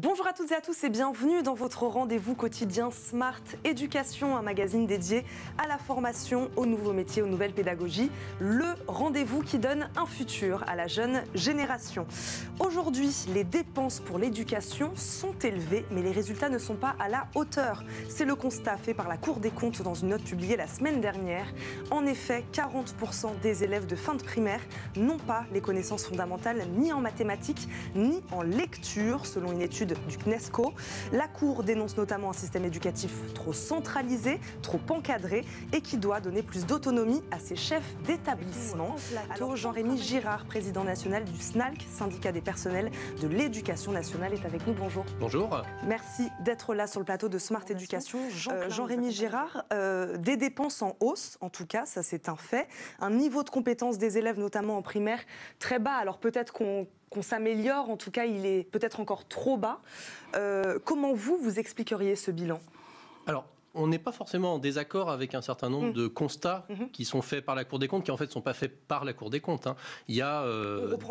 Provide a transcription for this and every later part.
Bonjour à toutes et à tous et bienvenue dans votre rendez-vous quotidien Smart Éducation, un magazine dédié à la formation, aux nouveaux métiers, aux nouvelles pédagogies. Le rendez-vous qui donne un futur à la jeune génération. Aujourd'hui, les dépenses pour l'éducation sont élevées, mais les résultats ne sont pas à la hauteur. C'est le constat fait par la Cour des comptes dans une note publiée la semaine dernière. En effet, 40% des élèves de fin de primaire n'ont pas les connaissances fondamentales ni en mathématiques ni en lecture, selon une étude du CNESCO. La Cour dénonce notamment un système éducatif trop centralisé, trop encadré et qui doit donner plus d'autonomie à ses chefs d'établissement. Alors, Jean-Rémy Girard, président national du SNALC, syndicat des personnels de l'éducation nationale, est avec nous. Bonjour. Bonjour. Merci d'être là sur le plateau de Smart Éducation. Jean-Rémy Girard, des dépenses en hausse, en tout cas, ça c'est un fait. Un niveau de compétence des élèves, notamment en primaire, très bas. Alors peut-être qu'on s'améliore, en tout cas il est peut-être encore trop bas. Comment vous expliqueriez ce bilan ? Alors, on n'est pas forcément en désaccord avec un certain nombre de constats qui sont faits par la Cour des comptes, qui en fait ne sont pas faits par la Cour des comptes. Il y a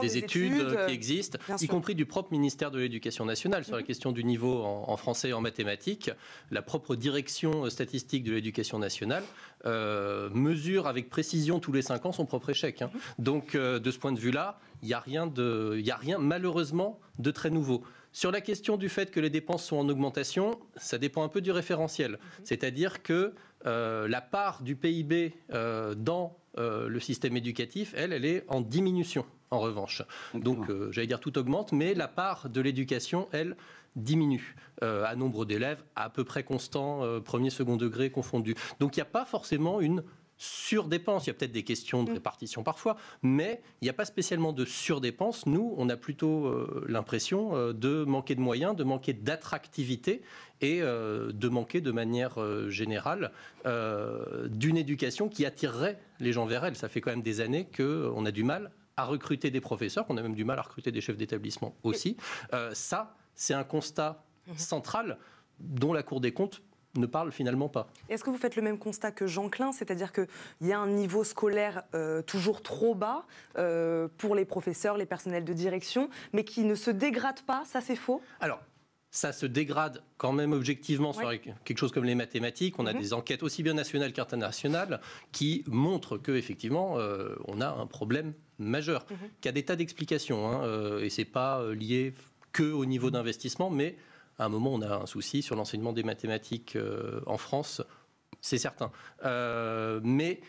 des études qui existent, y compris du propre ministère de l'Éducation nationale, sur la question du niveau en français et en mathématiques. La propre direction statistique de l'Éducation nationale mesure avec précision tous les 5 ans son propre échec. Donc, de ce point de vue-là, il n'y a rien malheureusement de très nouveau. Sur la question du fait que les dépenses sont en augmentation, ça dépend un peu du référentiel. C'est-à-dire que la part du PIB dans le système éducatif, elle est en diminution, en revanche. Donc, j'allais dire tout augmente, mais la part de l'éducation, elle, diminue à nombre d'élèves à peu près constant, premier, second degré confondus. Donc, il n'y a pas forcément une surdépenses. Il y a peut-être des questions de répartition parfois, mais il n'y a pas spécialement de surdépenses. Nous, on a plutôt l'impression de manquer de moyens, de manquer d'attractivité et de manquer de manière générale d'une éducation qui attirerait les gens vers elle. Ça fait quand même des années qu'on a du mal à recruter des professeurs, qu'on a même du mal à recruter des chefs d'établissement aussi. Ça, c'est un constat central dont la Cour des comptes ne parle finalement pas. Est-ce que vous faites le même constat que Jean Klein, c'est-à-dire qu'il y a un niveau scolaire toujours trop bas pour les professeurs, les personnels de direction, mais qui ne se dégrade pas, ça c'est faux ? Alors, ça se dégrade quand même objectivement sur quelque chose comme les mathématiques. On a des enquêtes aussi bien nationales qu'internationales qui montrent qu'effectivement, on a un problème majeur, qui a des tas d'explications. Et ce n'est pas lié qu'au niveau d'investissement, mais à un moment, on a un souci sur l'enseignement des mathématiques en France, c'est certain. Mais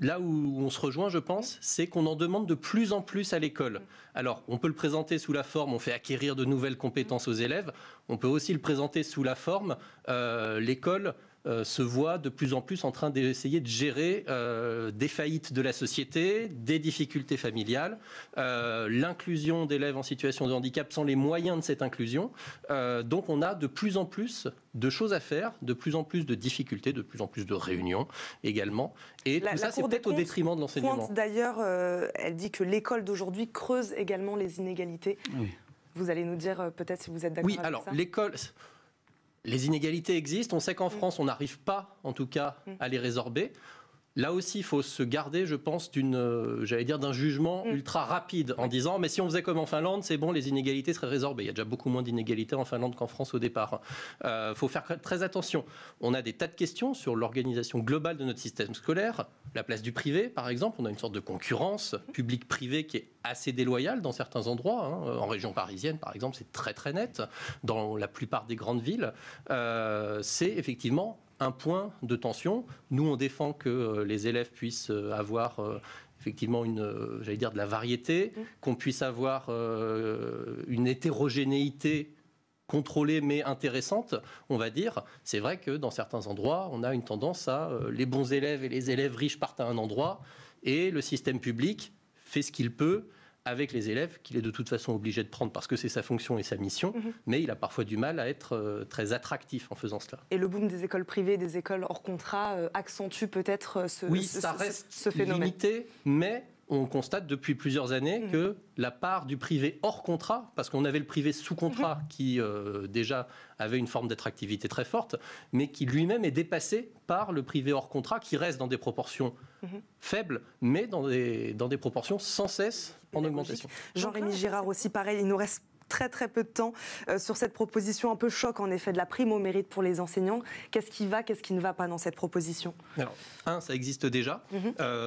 là où on se rejoint, je pense, c'est qu'on en demande de plus en plus à l'école. Alors, on peut le présenter sous la forme, on fait acquérir de nouvelles compétences aux élèves. On peut aussi le présenter sous la forme, l'école se voit de plus en plus en train d'essayer de gérer des faillites de la société, des difficultés familiales, l'inclusion d'élèves en situation de handicap sans les moyens de cette inclusion. Donc on a de plus en plus de choses à faire, de plus en plus de difficultés, de plus en plus de réunions également. Et tout ça, c'est peut-être au détriment de l'enseignement. D'ailleurs, elle dit que l'école d'aujourd'hui creuse également les inégalités. Oui. Vous allez nous dire peut-être si vous êtes d'accord avec ça. Oui, alors l'école... Les inégalités existent. On sait qu'en France, on n'arrive pas, en tout cas, à les résorber. Là aussi, il faut se garder, je pense, d'un jugement ultra rapide en disant « mais si on faisait comme en Finlande, c'est bon, les inégalités seraient résorbées ». Il y a déjà beaucoup moins d'inégalités en Finlande qu'en France au départ. Il faut faire très attention. On a des tas de questions sur l'organisation globale de notre système scolaire. La place du privé, par exemple. On a une sorte de concurrence publique-privée qui est assez déloyale dans certains endroits. En région parisienne, par exemple, c'est très très net. Dans la plupart des grandes villes, c'est effectivement un point de tension. Nous, on défend que les élèves puissent avoir effectivement de la variété, qu'on puisse avoir une hétérogénéité contrôlée mais intéressante, on va dire. C'est vrai que dans certains endroits, on a une tendance à les bons élèves et les élèves riches partent à un endroit et le système public fait ce qu'il peut avec les élèves qu'il est de toute façon obligé de prendre parce que c'est sa fonction et sa mission, mais il a parfois du mal à être très attractif en faisant cela. Et le boom des écoles privées, des écoles hors contrat accentue peut-être ce phénomène. Limité, mais on constate depuis plusieurs années que la part du privé hors contrat, parce qu'on avait le privé sous contrat qui déjà avait une forme d'attractivité très forte, mais qui lui-même est dépassé par le privé hors contrat qui reste dans des proportions faibles, mais dans des proportions sans cesse en augmentation. Jean-Rémy Girard aussi, pareil, il nous reste très peu de temps sur cette proposition un peu choc, en effet, de la prime au mérite pour les enseignants. Qu'est-ce qui va, qu'est-ce qui ne va pas dans cette proposition? Alors, ça existe déjà.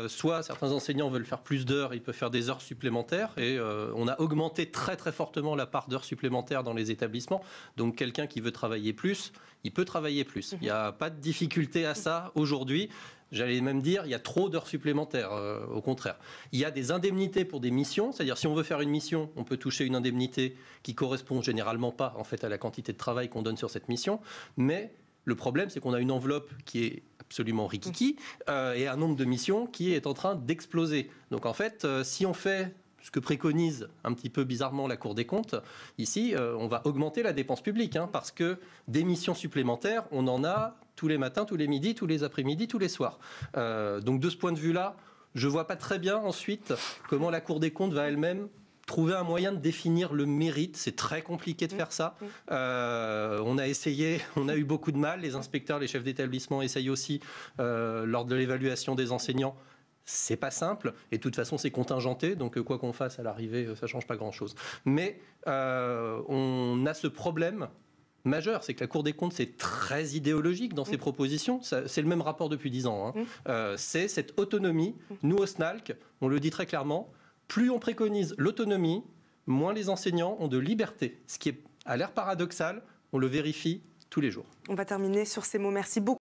Soit certains enseignants veulent faire plus d'heures, ils peuvent faire des heures supplémentaires, et on a augmenté très fortement la part d'heures supplémentaires dans les établissements. Donc quelqu'un qui veut travailler plus, il peut travailler plus. Il n'y a pas de difficulté à ça aujourd'hui. J'allais même dire, il y a trop d'heures supplémentaires, au contraire. Il y a des indemnités pour des missions, c'est-à-dire si on veut faire une mission, on peut toucher une indemnité qui correspond généralement pas en fait, à la quantité de travail qu'on donne sur cette mission. Mais le problème, c'est qu'on a une enveloppe qui est absolument rikiki et un nombre de missions qui est en train d'exploser. Donc en fait, si on fait ce que préconise un petit peu bizarrement la Cour des comptes, ici, on va augmenter la dépense publique, parce que des missions supplémentaires, on en a tous les matins, tous les midis, tous les après-midi, tous les soirs. Donc de ce point de vue-là, je ne vois pas très bien ensuite comment la Cour des comptes va elle-même trouver un moyen de définir le mérite. C'est très compliqué de faire ça. On a essayé, on a eu beaucoup de mal. Les inspecteurs, les chefs d'établissement essayent aussi lors de l'évaluation des enseignants. C'est pas simple, et de toute façon c'est contingenté, donc quoi qu'on fasse à l'arrivée, ça change pas grand-chose. Mais on a ce problème majeur, c'est que la Cour des comptes, c'est très idéologique dans ses propositions. C'est le même rapport depuis 10 ans. C'est cette autonomie. Nous, au SNALC, on le dit très clairement, plus on préconise l'autonomie, moins les enseignants ont de liberté. Ce qui a l'air paradoxal, on le vérifie tous les jours. On va terminer sur ces mots. Merci beaucoup.